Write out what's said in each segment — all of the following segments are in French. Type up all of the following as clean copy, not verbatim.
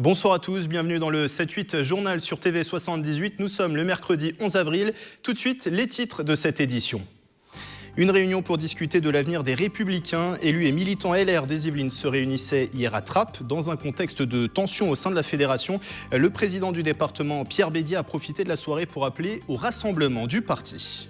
Bonsoir à tous, bienvenue dans le 7-8 journal sur TV78. Nous sommes le mercredi 11 avril. Tout de suite, les titres de cette édition. Une réunion pour discuter de l'avenir des Républicains. Élus et militants LR des Yvelines se réunissaient hier à Trappes. Dans un contexte de tension au sein de la fédération, le président du département, Pierre Bédier, a profité de la soirée pour appeler au rassemblement du parti.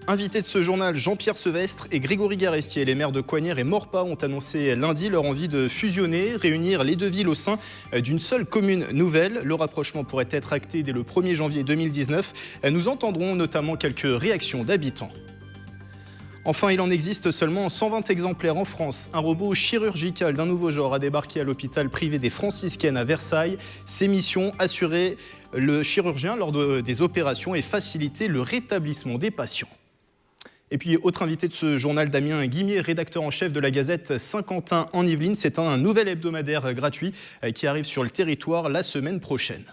Invités de ce journal, Jean-Pierre Sevestre et Grégory Garestier, les maires de Coignères et Maurepas, ont annoncé lundi leur envie de fusionner, réunir les deux villes au sein d'une seule commune nouvelle. Le rapprochement pourrait être acté dès le 1er janvier 2019. Nous entendrons notamment quelques réactions d'habitants. Enfin, il en existe seulement 120 exemplaires en France. Un robot chirurgical d'un nouveau genre a débarqué à l'hôpital privé des Franciscaines à Versailles. Ses missions, assurer le chirurgien lors des opérations et faciliter le rétablissement des patients. Et puis, autre invité de ce journal, Damien Guimier, rédacteur en chef de la Gazette Saint-Quentin en Yvelines. C'est un nouvel hebdomadaire gratuit qui arrive sur le territoire la semaine prochaine.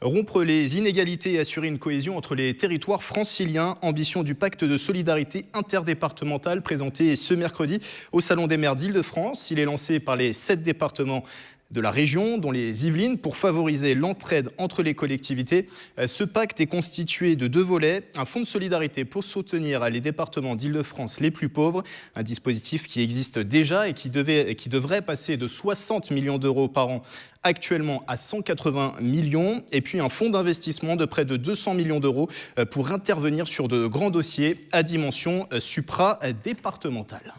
Rompre les inégalités et assurer une cohésion entre les territoires franciliens, ambition du pacte de solidarité interdépartementale présenté ce mercredi au Salon des maires d'Île-de-France. Il est lancé par les 7 départements de la région, dont les Yvelines, pour favoriser l'entraide entre les collectivités. Ce pacte est constitué de 2 volets. Un fonds de solidarité pour soutenir les départements d'Île-de-France les plus pauvres, un dispositif qui existe déjà et qui devrait passer de 60 millions d'euros par an actuellement à 180 millions. Et puis un fonds d'investissement de près de 200 millions d'euros pour intervenir sur de grands dossiers à dimension supra-départementale.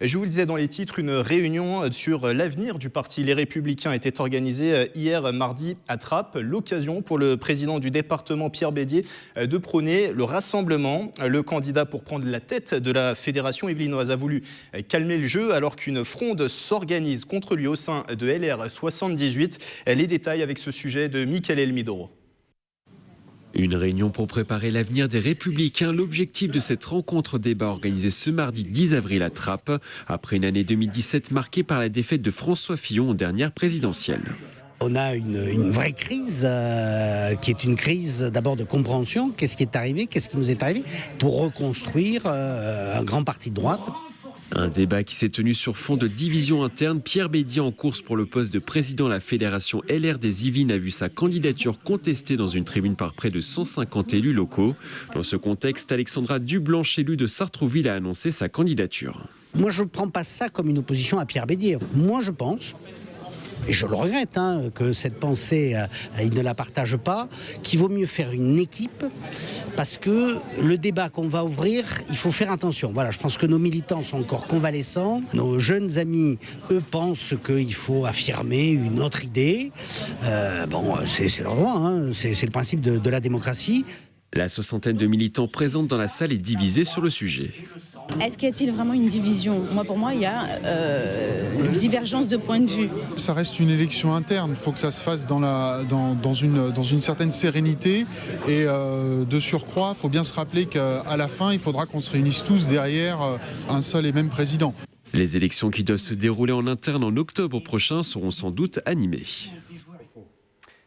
Je vous le disais dans les titres, une réunion sur l'avenir du parti Les Républicains était organisée hier mardi à Trappes. L'occasion pour le président du département, Pierre Bédier, de prôner le rassemblement. Le candidat pour prendre la tête de la fédération yvelinoise a voulu calmer le jeu alors qu'une fronde s'organise contre lui au sein de LR 78. Les détails avec ce sujet de Mickaël Elmidoro. Une réunion pour préparer l'avenir des Républicains. L'objectif de cette rencontre débat organisée ce mardi 10 avril à Trappes, après une année 2017 marquée par la défaite de François Fillon en dernière présidentielle. On a une vraie crise, qui est une crise d'abord de compréhension. Qu'est-ce qui est arrivé, qu'est-ce qui nous est arrivé, pour reconstruire un grand parti de droite. Un débat qui s'est tenu sur fond de division interne. Pierre Bédier, en course pour le poste de président de la fédération LR des Yvelines, a vu sa candidature contestée dans une tribune par près de 150 élus locaux. Dans ce contexte, Alexandra Dublanche, élue de Sartrouville, a annoncé sa candidature. Moi, je ne prends pas ça comme une opposition à Pierre Bédier. Moi, je pense, et je le regrette, que cette pensée, il ne la partage pas, qu'il vaut mieux faire une équipe, parce que le débat qu'on va ouvrir, il faut faire attention. Voilà, je pense que nos militants sont encore convalescents. Nos jeunes amis, eux, pensent qu'il faut affirmer une autre idée. C'est leur droit, c'est le principe de la démocratie. La soixantaine de militants présents dans la salle est divisée sur le sujet. Est-ce qu'il y a-t-il vraiment une division ? Pour moi, il y a une divergence de point de vue. Ça reste une élection interne. Il faut que ça se fasse dans une certaine sérénité. Et de surcroît, il faut bien se rappeler qu'à la fin, il faudra qu'on se réunisse tous derrière un seul et même président. Les élections qui doivent se dérouler en interne en octobre prochain seront sans doute animées.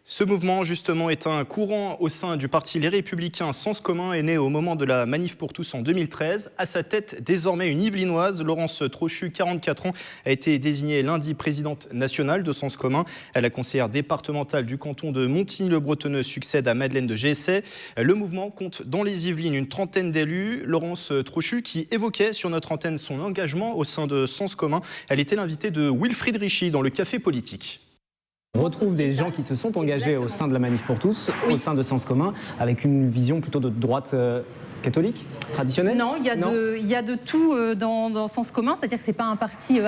Ce mouvement, justement, est un courant au sein du parti Les Républicains. Sens commun est né au moment de la manif pour tous en 2013. À sa tête, désormais une Yvelinoise, Laurence Trochu, 44 ans, a été désignée lundi présidente nationale de Sens commun. La conseillère départementale du canton de Montigny-le-Bretonneux succède à Madeleine de Gessé. Le mouvement compte dans les Yvelines une trentaine d'élus. Laurence Trochu, qui évoquait sur notre antenne son engagement au sein de Sens commun, elle était l'invitée de Wilfried Richy dans le Café Politique. On retrouve des gens qui se sont engagés au sein de la Manif pour tous, au sein de Sens commun, avec une vision plutôt de droite catholique, traditionnelle. Non, il y a de tout dans Sens commun, c'est-à-dire que c'est pas un parti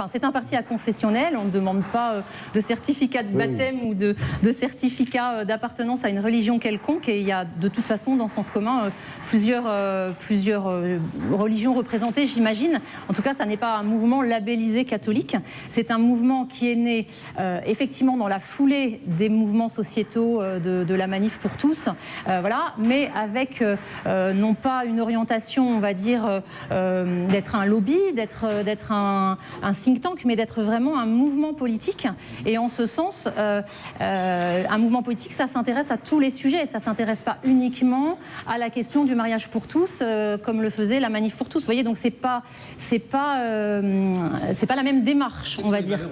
c'est un parti aconfessionnel. On ne demande pas de certificat de baptême ou de certificat d'appartenance à une religion quelconque. Et il y a de toute façon dans Sens commun plusieurs religions représentées, j'imagine. En tout cas, ça n'est pas un mouvement labellisé catholique. C'est un mouvement qui est né effectivement dans la foulée des mouvements sociétaux de la Manif pour tous, mais avec non pas une orientation, on va dire, d'être un lobby, d'être un think tank, mais d'être vraiment un mouvement politique. Et en ce sens, un mouvement politique, ça s'intéresse à tous les sujets. Ça ne s'intéresse pas uniquement à la question du mariage pour tous, comme le faisait la Manif pour tous. Vous voyez, donc c'est pas la même démarche, on va dire.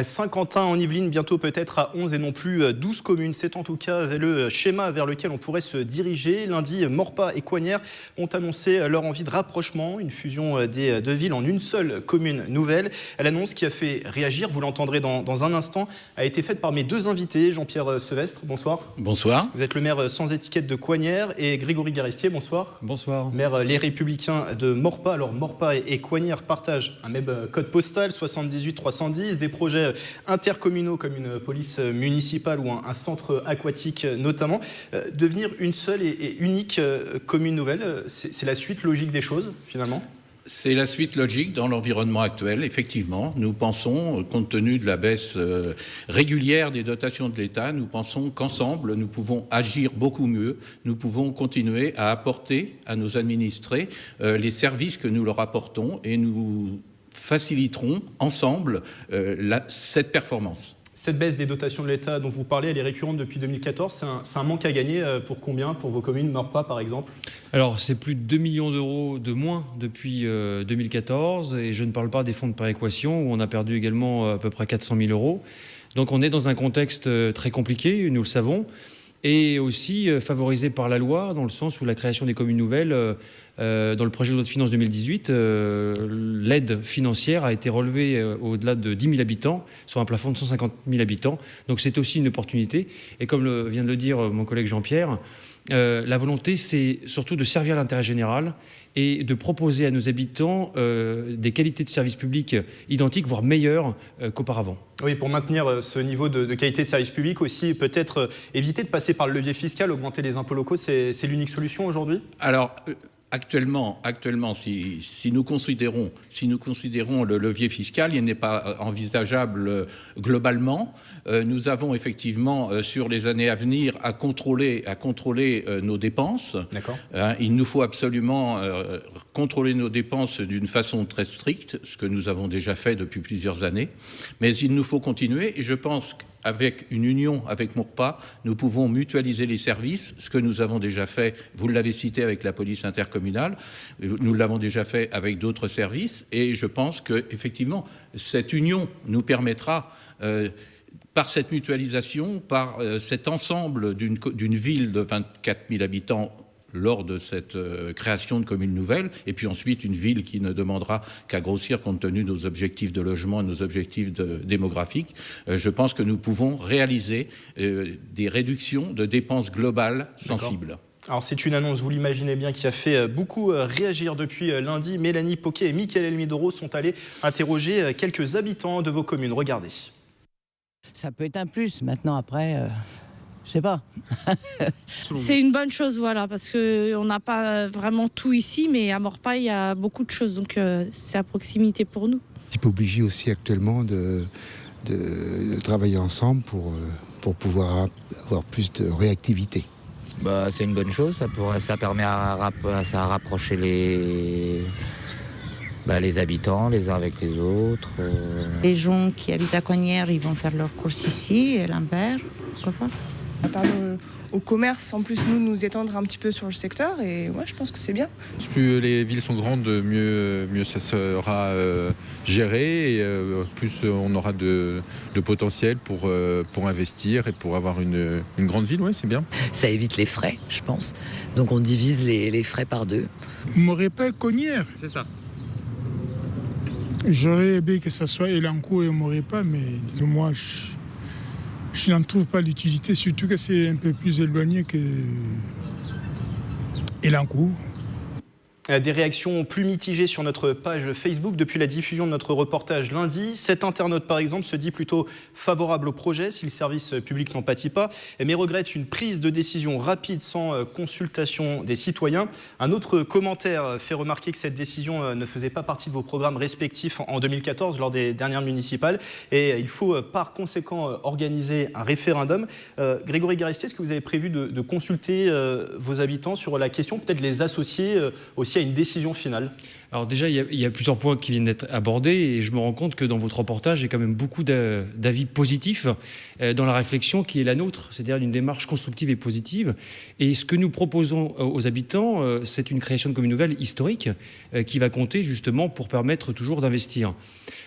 Saint-Quentin en Yvelines, bientôt peut-être à 11 et non plus 12 communes. C'est en tout cas le schéma vers lequel on pourrait se diriger. Lundi, Maurepas et Coignères ont annoncé leur envie de rapprochement, une fusion des deux villes en une seule commune nouvelle. L'annonce qui a fait réagir, vous l'entendrez dans un instant, a été faite par mes deux invités. Jean-Pierre Sevestre, bonsoir. Bonsoir. Vous êtes le maire sans étiquette de Coignères, et Grégory Garestier, bonsoir. Bonsoir. Maire Les Républicains de Maurepas. Alors Maurepas et Coignères partagent un même code postal, 78 310, des projets intercommunaux comme une police municipale ou un centre aquatique notamment. Devenir une seule et unique commune nouvelle, c'est la suite logique des choses finalement ? C'est la suite logique dans l'environnement actuel, effectivement. Nous pensons, compte tenu de la baisse régulière des dotations de l'État, nous pensons qu'ensemble, nous pouvons agir beaucoup mieux. Nous pouvons continuer à apporter à nos administrés les services que nous leur apportons, et nous faciliteront ensemble cette performance. Cette baisse des dotations de l'État dont vous parlez, elle est récurrente depuis 2014. C'est un manque à gagner pour combien, pour vos communes, Maurepas par exemple ? Alors, c'est plus de 2 millions d'euros de moins depuis 2014, et je ne parle pas des fonds de péréquation où on a perdu également à peu près 400 000 euros. Donc on est dans un contexte très compliqué, nous le savons, et aussi favorisé par la loi, dans le sens où la création des communes nouvelles, dans le projet de loi de finances 2018, l'aide financière a été relevée au-delà de 10 000 habitants, sur un plafond de 150 000 habitants. Donc c'est aussi une opportunité. Et comme vient de le dire mon collègue Jean-Pierre, la volonté, c'est surtout de servir l'intérêt général et de proposer à nos habitants des qualités de services publics identiques, voire meilleures qu'auparavant. Oui, pour maintenir ce niveau de qualité de service public aussi, peut-être éviter de passer par le levier fiscal, augmenter les impôts locaux, c'est l'unique solution aujourd'hui ? Alors, actuellement, si nous considérons le levier fiscal, il n'est pas envisageable globalement. Nous avons effectivement, sur les années à venir, à contrôler nos dépenses. D'accord. Il nous faut absolument contrôler nos dépenses d'une façon très stricte, ce que nous avons déjà fait depuis plusieurs années. Mais il nous faut continuer, et je pense qu'avec une union avec Maurepas, nous pouvons mutualiser les services, ce que nous avons déjà fait, vous l'avez cité, avec la police intercommunale, nous l'avons déjà fait avec d'autres services, et je pense qu'effectivement, cette union nous permettra, par cette mutualisation, par cet ensemble d'une ville de 24 000 habitants, lors de cette création de communes nouvelles, et puis ensuite une ville qui ne demandera qu'à grossir compte tenu de nos objectifs de logement et nos objectifs démographiques, je pense que nous pouvons réaliser des réductions de dépenses globales sensibles. Alors c'est une annonce, vous l'imaginez bien, qui a fait beaucoup réagir depuis lundi. Mélanie Poquet et Mickaël Elmidoro sont allés interroger quelques habitants de vos communes. Regardez. Ça peut être un plus. Maintenant, après... je sais pas. C'est une bonne chose, voilà, parce qu'on n'a pas vraiment tout ici, mais à Maurepas, il y a beaucoup de choses, donc c'est à proximité pour nous. C'est obligé aussi actuellement de travailler ensemble pour pouvoir avoir plus de réactivité. C'est une bonne chose, ça permet à rapprocher les habitants les uns avec les autres. Les gens qui habitent à Coignères, ils vont faire leurs courses ici, et l'inverse, pourquoi pas. Pardon, au commerce, en plus, nous étendre un petit peu sur le secteur, et ouais, je pense que c'est bien. Plus les villes sont grandes, mieux ça sera géré, et plus on aura de potentiel pour investir et pour avoir une grande ville, ouais, c'est bien. Ça évite les frais, je pense. Donc on divise les frais par deux. Maurepas, Coignères. C'est ça. J'aurais aimé que ça soit Elancourt et Maurepas, mais moi, je n'en trouve pas l'utilité, surtout que c'est un peu plus éloigné que Elancourt. Des réactions plus mitigées sur notre page Facebook depuis la diffusion de notre reportage lundi. Cet internaute, par exemple, se dit plutôt favorable au projet si le service public n'en pâtit pas, mais regrette une prise de décision rapide sans consultation des citoyens. Un autre commentaire fait remarquer que cette décision ne faisait pas partie de vos programmes respectifs en 2014 lors des dernières municipales, et il faut par conséquent organiser un référendum. Grégory Garestier, est-ce que vous avez prévu de consulter vos habitants sur la question, peut-être les associer aussi abouti à une décision finale? Alors déjà, il y a plusieurs points qui viennent d'être abordés et je me rends compte que dans votre reportage, il y a quand même beaucoup d'avis positifs dans la réflexion qui est la nôtre, c'est-à-dire une démarche constructive et positive. Et ce que nous proposons aux habitants, c'est une création de commune nouvelle historique qui va compter justement pour permettre toujours d'investir.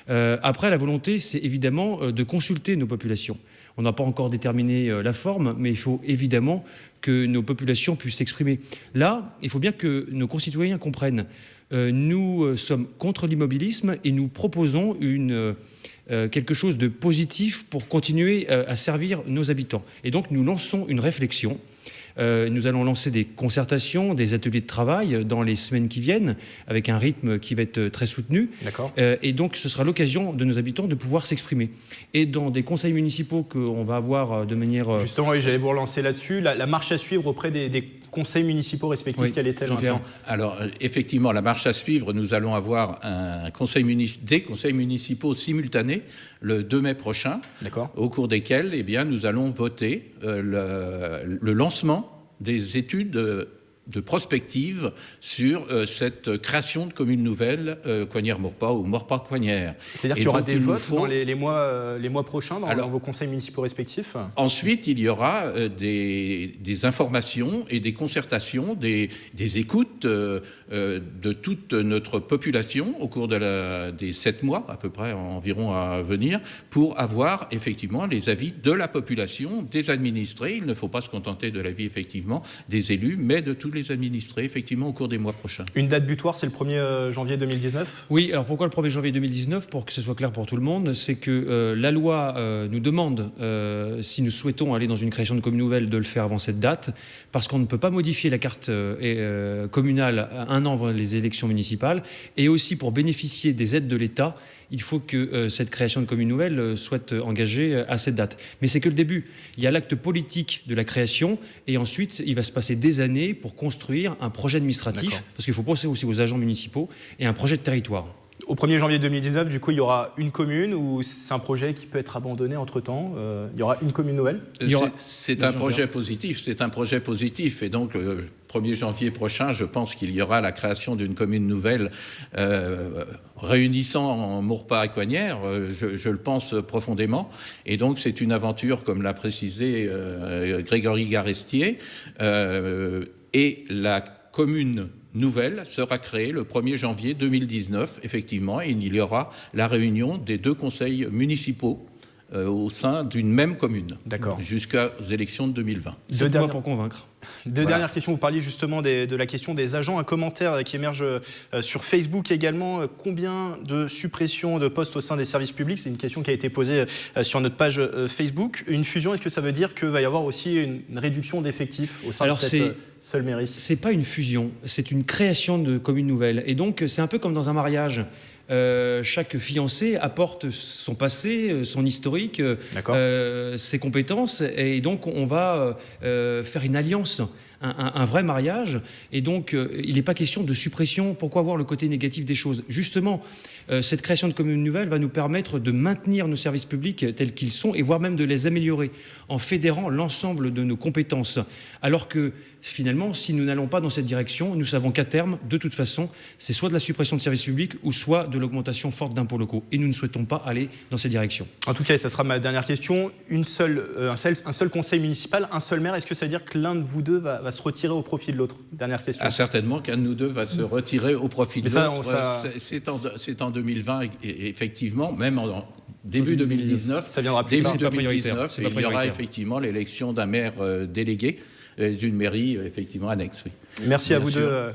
Après, la volonté, c'est évidemment de consulter nos populations. On n'a pas encore déterminé la forme, mais il faut évidemment que nos populations puissent s'exprimer. Là, il faut bien que nos concitoyens comprennent. Nous sommes contre l'immobilisme et nous proposons quelque chose de positif pour continuer à servir nos habitants. Et donc, nous lançons une réflexion. Nous allons lancer des concertations, des ateliers de travail dans les semaines qui viennent, avec un rythme qui va être très soutenu. Et donc, ce sera l'occasion de nos habitants de pouvoir s'exprimer. Et dans des conseils municipaux qu'on va avoir de manière... Justement, oui, j'allais vous relancer là-dessus. La marche à suivre auprès des conseils municipaux respectifs, oui, quelle est-elle maintenant? Alors, effectivement, la marche à suivre, nous allons avoir des conseils municipaux simultanés le 2 mai prochain, au cours desquels nous allons voter le lancement des études de prospective sur cette création de commune nouvelle Coignères-Maurepas ou Maurepas-Coignères. C'est-à-dire qu'il y aura des votes dans les mois prochains dans vos conseils municipaux respectifs? Ensuite, il y aura des informations et des concertations, des écoutes de toute notre population au cours des 7 mois à peu près environ à venir pour avoir effectivement les avis de la population, des administrés. Il ne faut pas se contenter de l'avis effectivement des élus, mais de tous les administrés, effectivement, au cours des mois prochains. Une date butoir, c'est le 1er janvier 2019 ? Oui, alors pourquoi le 1er janvier 2019 ? Pour que ce soit clair pour tout le monde, c'est que la loi nous demande, si nous souhaitons aller dans une création de commune nouvelle, de le faire avant cette date, parce qu'on ne peut pas modifier la carte communale un an avant les élections municipales, et aussi pour bénéficier des aides de l'État, il faut que cette création de commune nouvelle soit engagée à cette date. Mais c'est que le début. Il y a l'acte politique de la création et ensuite, il va se passer des années pour construire un projet administratif, parce qu'il faut penser aussi aux agents municipaux, et un projet de territoire. Au 1er janvier 2019, du coup, il y aura une commune ou c'est un projet qui peut être abandonné entre-temps ? Il y aura une commune nouvelle ? C'est un projet positif, et donc le 1er janvier prochain, je pense qu'il y aura la création d'une commune nouvelle réunissant Maurepas et Coignères, je le pense profondément, et donc c'est une aventure, comme l'a précisé Grégory Garestier, et la commune nouvelle sera créée le 1er janvier 2019, effectivement, et il y aura la réunion des 2 conseils municipaux au sein d'une même commune, jusqu'aux élections de 2020. 2 mois pour convaincre. Dernières questions, vous parliez justement de la question des agents. Un commentaire qui émerge sur Facebook également. Combien de suppressions de postes au sein des services publics ? C'est une question qui a été posée sur notre page Facebook. Une fusion, est-ce que ça veut dire qu'il va y avoir aussi une réduction d'effectifs au sein de cette seule mairie ? C'est pas une fusion, c'est une création de commune nouvelle. Et donc, c'est un peu comme dans un mariage. Chaque fiancé apporte son passé, son historique, ses compétences, et donc on va faire une alliance, un vrai mariage, et donc il n'est pas question de suppression. Pourquoi voir le côté négatif des choses ? Justement, cette création de communes nouvelles va nous permettre de maintenir nos services publics tels qu'ils sont, et voire même de les améliorer, en fédérant l'ensemble de nos compétences. Alors que finalement, si nous n'allons pas dans cette direction, nous savons qu'à terme, de toute façon, c'est soit de la suppression de services publics ou soit de l'augmentation forte d'impôts locaux. Et nous ne souhaitons pas aller dans cette direction. En tout cas, et ça sera ma dernière question, un seul conseil municipal, un seul maire, est-ce que ça veut dire que l'un de vous deux va se retirer au profit de l'autre ? Dernière question. Certainement qu'un de nous deux va se retirer au profit de l'autre. C'est en 2020, effectivement, même en début 2019. Ça viendra plus tard. Début 2019, il y aura effectivement l'élection d'un maire délégué d'une mairie effectivement annexe. Oui. Merci à vous deux,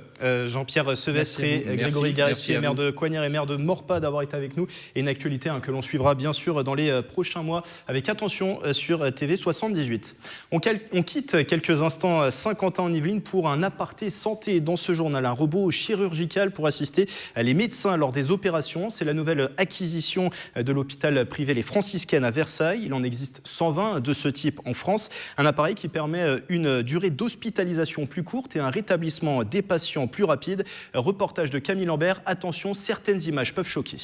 Jean-Pierre Sevestre et Grégory Garestier, maire de Coignères et maire de Maurepas, d'avoir été avec nous. Et une actualité que l'on suivra bien sûr dans les prochains mois avec attention sur TV78. On quitte quelques instants Saint-Quentin-en-Yvelines pour un aparté santé dans ce journal. Un robot chirurgical pour assister les médecins lors des opérations. C'est la nouvelle acquisition de l'hôpital privé Les Franciscaines à Versailles. Il en existe 120 de ce type en France. Un appareil qui permet une durée d'hospitalisation plus courte et un rétablissement des patients plus rapide. Reportage de Camille Lambert. Attention, certaines images peuvent choquer.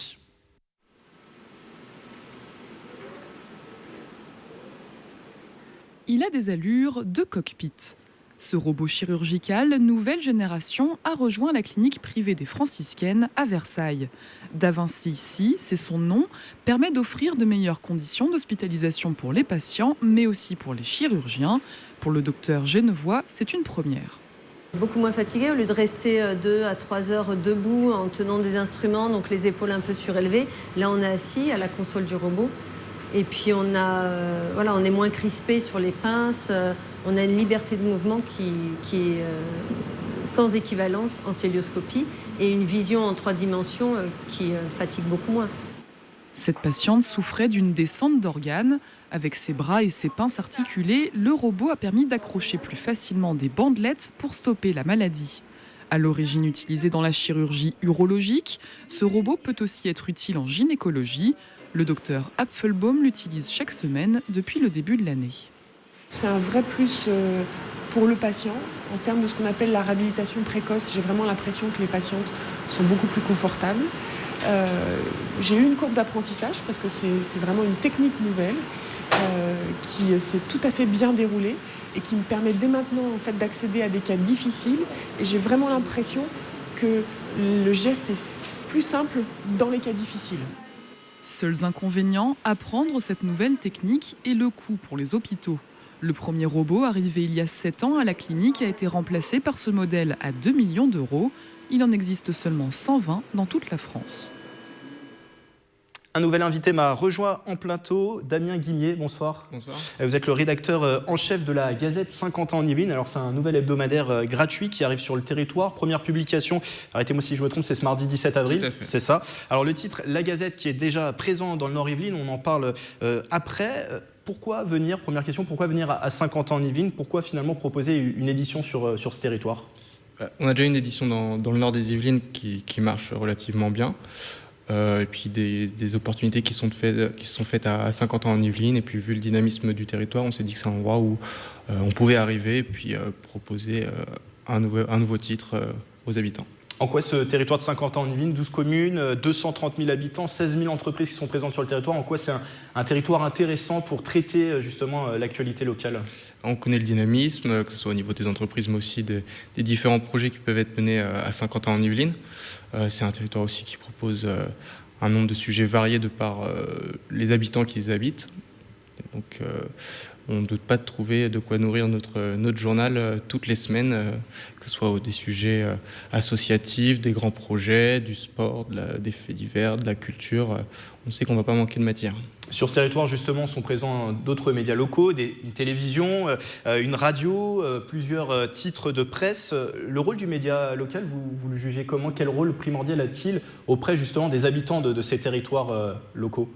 Il a des allures de cockpit. Ce robot chirurgical, nouvelle génération, a rejoint la clinique privée des franciscaines à Versailles. Da Vinci ici, c'est son nom, permet d'offrir de meilleures conditions d'hospitalisation pour les patients, mais aussi pour les chirurgiens. Pour le docteur genevois, c'est une première. Beaucoup moins fatigué, au lieu de rester 2 à 3 heures debout en tenant des instruments, donc les épaules un peu surélevées. Là, on est assis à la console du robot. Et puis, on est moins crispé sur les pinces. On a une liberté de mouvement qui est sans équivalence en cœlioscopie et une vision en 3 dimensions qui fatigue beaucoup moins. Cette patiente souffrait d'une descente d'organes. Avec ses bras et ses pinces articulées, le robot a permis d'accrocher plus facilement des bandelettes pour stopper la maladie. À l'origine utilisé dans la chirurgie urologique, ce robot peut aussi être utile en gynécologie. Le docteur Apfelbaum l'utilise chaque semaine depuis le début de l'année. C'est un vrai plus pour le patient en termes de ce qu'on appelle la réhabilitation précoce. J'ai vraiment l'impression que les patientes sont beaucoup plus confortables. J'ai eu une courbe d'apprentissage parce que c'est vraiment une technique nouvelle qui s'est tout à fait bien déroulée et qui me permet dès maintenant en fait, d'accéder à des cas difficiles. Et j'ai vraiment l'impression que le geste est plus simple dans les cas difficiles. Seuls inconvénients, apprendre cette nouvelle technique et le coût pour les hôpitaux. Le premier robot, arrivé il y a 7 ans à la clinique, a été remplacé par ce modèle à 2 millions d'euros. Il en existe seulement 120 dans toute la France. Un nouvel invité m'a rejoint en plateau, Damien Guimier, bonsoir. Bonsoir. Vous êtes le rédacteur en chef de la Gazette 50 ans en Yvelines. Alors c'est un nouvel hebdomadaire gratuit qui arrive sur le territoire. Première publication, arrêtez-moi si je me trompe, c'est ce mardi 17 avril. Tout à fait. C'est ça. Alors le titre, La Gazette, qui est déjà présent dans le Nord Yvelines, on en parle après. Pourquoi venir, première question, pourquoi venir à 50 ans en Yvelines? Pourquoi finalement proposer une édition sur ce territoire? On a déjà une édition dans le nord des Yvelines qui marche relativement bien. Et puis des opportunités qui se sont faites à 50 ans en Yvelines. Et puis vu le dynamisme du territoire, on s'est dit que c'est un endroit où on pouvait arriver et puis proposer un nouveau titre aux habitants. En quoi ce territoire de 50 ans en Yvelines, 12 communes, 230 000 habitants, 16 000 entreprises qui sont présentes sur le territoire, en quoi c'est un territoire intéressant pour traiter justement l'actualité locale? On connaît le dynamisme, que ce soit au niveau des entreprises, mais aussi des différents projets qui peuvent être menés à 50 ans en Yvelines. C'est un territoire aussi qui propose un nombre de sujets variés de par les habitants qui y habitent. Et donc, on ne doute pas de trouver de quoi nourrir notre journal toutes les semaines, que ce soit des sujets associatifs, des grands projets, du sport, des faits divers, de la culture. On sait qu'on ne va pas manquer de matière. Sur ce territoire, justement, sont présents d'autres médias locaux, une télévision, une radio, plusieurs titres de presse. Le rôle du média local, vous le jugez comment? Quel rôle primordial a-t-il auprès, justement, des habitants de ces territoires locaux?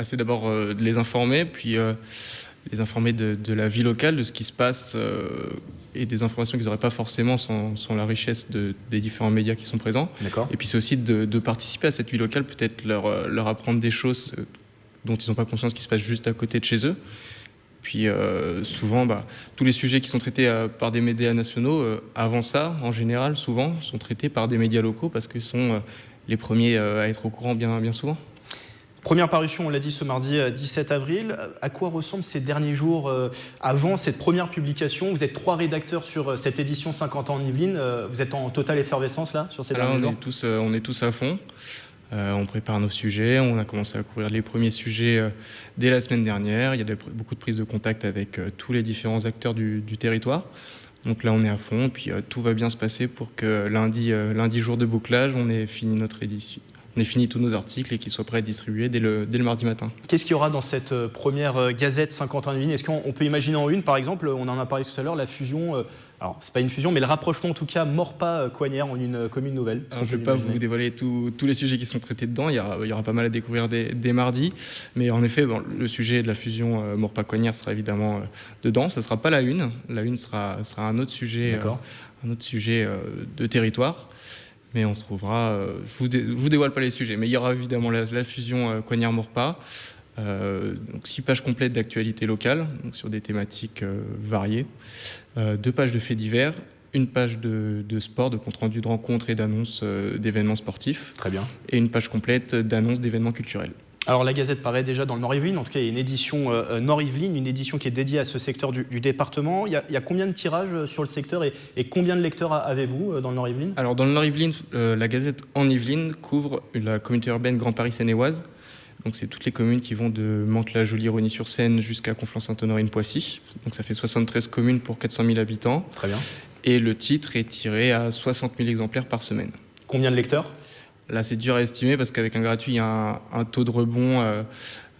C'est d'abord de les informer, puis les informer de la vie locale, de ce qui se passe et des informations qu'ils n'auraient pas forcément sans la richesse des différents médias qui sont présents. Et puis c'est aussi de participer à cette vie locale, peut-être leur apprendre des choses dont ils n'ont pas conscience qui se passent juste à côté de chez eux. Puis souvent, tous les sujets qui sont traités par des médias nationaux, avant ça, en général, souvent, sont traités par des médias locaux parce qu'ils sont les premiers à être au courant bien souvent. Première parution, on l'a dit, ce mardi 17 avril. À quoi ressemblent ces derniers jours avant cette première publication? Vous êtes 3 rédacteurs sur cette édition 50 ans en Yvelines. Vous êtes en totale effervescence là, sur ces derniers jours? On est tous à fond. On prépare nos sujets. On a commencé à couvrir les premiers sujets dès la semaine dernière. Il y a beaucoup de prises de contact avec tous les différents acteurs du territoire. Donc là, on est à fond. Puis tout va bien se passer pour que lundi jour de bouclage, on ait fini notre édition. On ait fini tous nos articles et qu'ils soient prêts à être distribués dès le mardi matin. Qu'est-ce qu'il y aura dans cette première Gazette 50 ans en Yvelines? Est-ce qu'on peut imaginer en une, par exemple, on en a parlé tout à l'heure, la fusion, alors c'est pas une fusion, mais le rapprochement en tout cas Maurepas-Coignères en une commune nouvelle? Alors, je ne vais pas vous dévoiler tous les sujets qui sont traités dedans, il y aura pas mal à découvrir dès mardi. Mais en effet, le sujet de la fusion Maurepas-Coignères sera évidemment dedans. Ça ne sera pas la une. La une sera un autre sujet, de territoire. Mais on trouvera, je vous dévoile pas les sujets, mais il y aura évidemment la fusion Coignères-Maurepas, donc 6 pages complètes d'actualité locale, donc sur des thématiques variées, 2 pages de faits divers, 1 page de sport, de compte-rendu de rencontres et d'annonces d'événements sportifs. Très bien. Et 1 page complète d'annonces d'événements culturels. Alors la Gazette paraît déjà dans le Nord-Yvelines, en tout cas il y a une édition Nord-Yvelines, une édition qui est dédiée à ce secteur du département. Il y a combien de tirages sur le secteur et combien de lecteurs avez-vous dans le Nord-Yvelines? Alors dans le Nord-Yvelines, la Gazette en Yvelines couvre la communauté urbaine Grand Paris Seine-et-Oise. Donc c'est toutes les communes qui vont de Mantes-la-Jolie, Rosny-sur-Seine jusqu'à Conflans-Sainte-Honorine-Poissy. Donc ça fait 73 communes pour 400 000 habitants. Très bien. Et le titre est tiré à 60 000 exemplaires par semaine. Combien de lecteurs? Là, c'est dur à estimer parce qu'avec un gratuit, il y a un taux de rebond.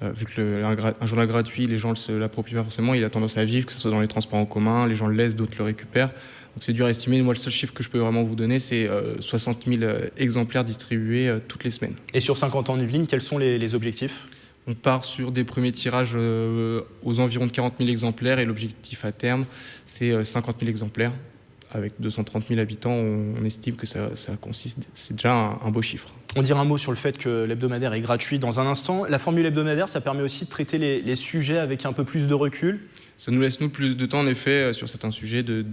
Vu que un journal gratuit, les gens ne se l'approprient pas forcément, il a tendance à vivre, que ce soit dans les transports en commun, les gens le laissent, d'autres le récupèrent. Donc c'est dur à estimer. Moi, le seul chiffre que je peux vraiment vous donner, c'est 60 000 exemplaires distribués toutes les semaines. Et sur 50 ans en Yvelines, quels sont les objectifs? On part sur des premiers tirages aux environs de 40 000 exemplaires et l'objectif à terme, c'est 50 000 exemplaires. Avec 230 000 habitants, on estime que ça consiste, c'est déjà un beau chiffre. On dira un mot sur le fait que l'hebdomadaire est gratuit dans un instant. La formule hebdomadaire, ça permet aussi de traiter les sujets avec un peu plus de recul. Ça nous laisse plus de temps, en effet, sur certains sujets, de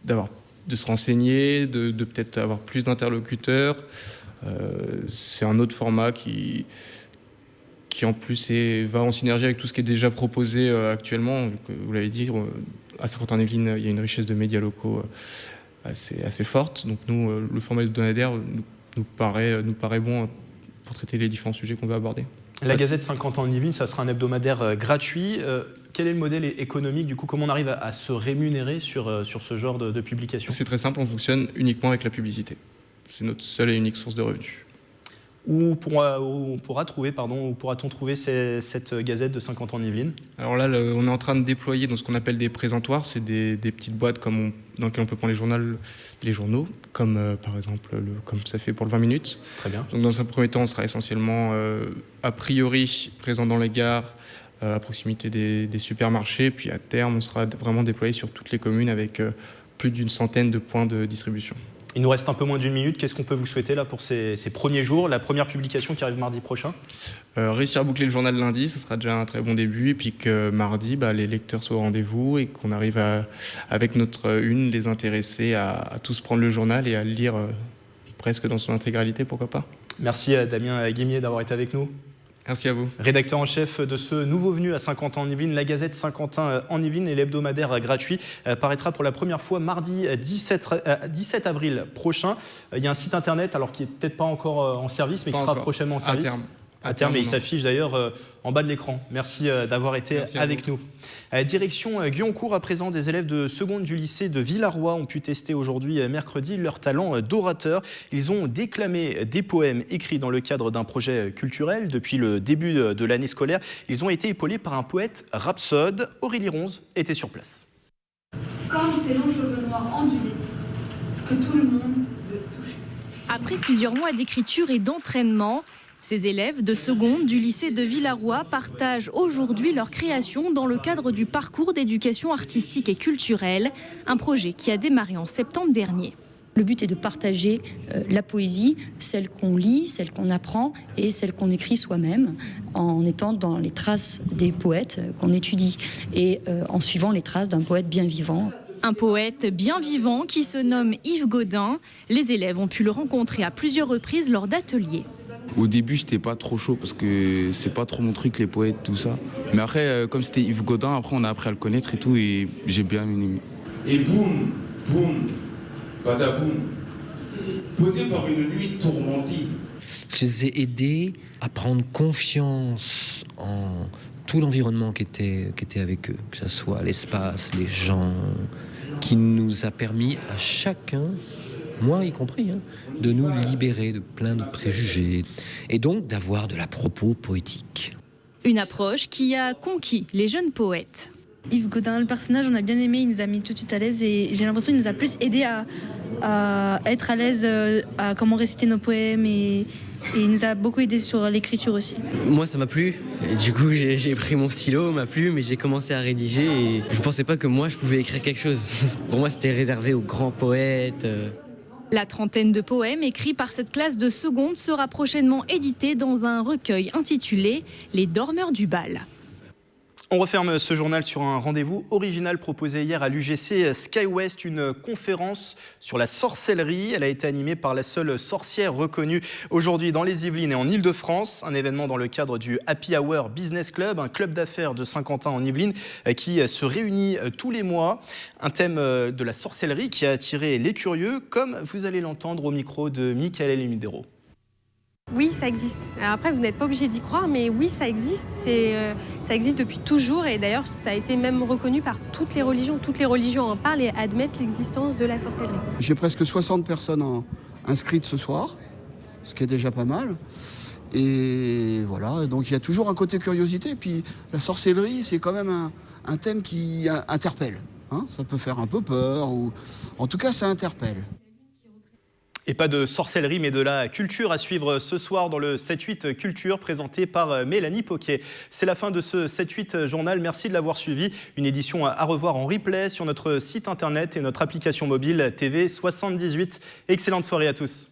se renseigner, de peut-être avoir plus d'interlocuteurs. C'est un autre format qui en plus va en synergie avec tout ce qui est déjà proposé actuellement. Vous l'avez dit, à 50 ans en Yvelines, il y a une richesse de médias locaux assez forte. Donc nous, le format hebdomadaire nous paraît bon pour traiter les différents sujets qu'on veut aborder. La Gazette 50 ans en Yvelines, ça sera un hebdomadaire gratuit. Quel est le modèle économique, du coup? Comment on arrive à se rémunérer sur ce genre de publication? C'est très simple, on fonctionne uniquement avec la publicité. C'est notre seule et unique source de revenus. Où pourra-t-on trouver cette Gazette de 50 ans en Yvelines? Alors là, on est en train de déployer ce qu'on appelle des présentoirs. C'est des petites boîtes dans lesquelles on peut prendre les journaux, comme par exemple comme ça fait pour le 20 minutes. Très bien. Donc dans un premier temps, on sera essentiellement a priori présent dans les gares, à proximité des supermarchés. Puis à terme, on sera vraiment déployé sur toutes les communes avec plus d'une centaine de points de distribution. Il nous reste un peu moins d'une minute. Qu'est-ce qu'on peut vous souhaiter là pour ces premiers jours? La première publication qui arrive mardi prochain. Réussir à boucler le journal lundi, ce sera déjà un très bon début. Et puis que mardi, les lecteurs soient au rendez-vous et qu'on arrive avec notre une, les intéresser à tous prendre le journal et à le lire presque dans son intégralité, pourquoi pas. Merci Damien Guimier d'avoir été avec nous. Merci à vous. Rédacteur en chef de ce nouveau venu à Saint-Quentin en Yvelines, la Gazette Saint-Quentin en Yvelines, et l'hebdomadaire gratuit paraîtra pour la première fois mardi 17 avril prochain. Il y a un site internet alors qui n'est peut-être pas encore en service, mais qui sera prochainement en service. À terme, et il s'affiche d'ailleurs en bas de l'écran. Merci d'avoir été avec nous. Direction Guyancourt à présent, des élèves de seconde du lycée de Villaroy ont pu tester aujourd'hui mercredi leur talent d'orateur. Ils ont déclamé des poèmes écrits dans le cadre d'un projet culturel. Depuis le début de l'année scolaire, ils ont été épaulés par un poète rhapsode. Aurélie Ronze était sur place. Comme ces longs cheveux noirs ondulés que tout le monde veut toucher. Après plusieurs mois d'écriture et d'entraînement, ces élèves de seconde du lycée de Villaroy partagent aujourd'hui leur création dans le cadre du parcours d'éducation artistique et culturelle, un projet qui a démarré en septembre dernier. Le but est de partager la poésie, celle qu'on lit, celle qu'on apprend et celle qu'on écrit soi-même, en étant dans les traces des poètes qu'on étudie et en suivant les traces d'un poète bien vivant. Un poète bien vivant qui se nomme Yves Gaudin. Les élèves ont pu le rencontrer à plusieurs reprises lors d'ateliers. Au début, j'étais pas trop chaud parce que c'est pas trop mon truc, les poètes, tout ça. Mais après, comme c'était Yves Gaudin, après on a appris à le connaître et tout, et j'ai bien aimé. Et boum, boum, badaboum, posé par une nuit tourmentée. Je les ai aidés à prendre confiance en tout l'environnement qui était avec eux, que ce soit l'espace, les gens, qui nous a permis à chacun, moi y compris, de nous libérer de plein de préjugés et donc d'avoir de la propos poétique. Une approche qui a conquis les jeunes poètes. Yves Gaudin, le personnage, on a bien aimé, il nous a mis tout de suite à l'aise et j'ai l'impression qu'il nous a plus aidé à être à l'aise, à comment réciter nos poèmes et il nous a beaucoup aidé sur l'écriture aussi. Moi ça m'a plu, et du coup j'ai pris mon stylo, ma plume et j'ai commencé à rédiger et je pensais pas que moi je pouvais écrire quelque chose. Pour moi c'était réservé aux grands poètes. La trentaine de poèmes écrits par cette classe de seconde sera prochainement édité dans un recueil intitulé « Les dormeurs du bal ». On referme ce journal sur un rendez-vous original proposé hier à l'UGC SkyWest, une conférence sur la sorcellerie. Elle a été animée par la seule sorcière reconnue aujourd'hui dans les Yvelines et en Ile-de-France. Un événement dans le cadre du Happy Hour Business Club, un club d'affaires de Saint-Quentin en Yvelines qui se réunit tous les mois. Un thème de la sorcellerie qui a attiré les curieux, comme vous allez l'entendre au micro de Michael Limidero. Oui, ça existe. Alors après, vous n'êtes pas obligé d'y croire, mais oui, ça existe. Ça existe depuis toujours et d'ailleurs, ça a été même reconnu par toutes les religions. Toutes les religions en parlent et admettent l'existence de la sorcellerie. J'ai presque 60 personnes inscrites ce soir, ce qui est déjà pas mal. Et voilà, donc il y a toujours un côté curiosité. Et puis la sorcellerie, c'est quand même un thème qui interpelle. Hein, ça peut faire un peu peur, ou en tout cas, ça interpelle. Et pas de sorcellerie, mais de la culture à suivre ce soir dans le 7-8 Culture présenté par Mélanie Poquet. C'est la fin de ce 7-8 journal. Merci de l'avoir suivi. Une édition à revoir en replay sur notre site internet et notre application mobile TV 78. Excellente soirée à tous.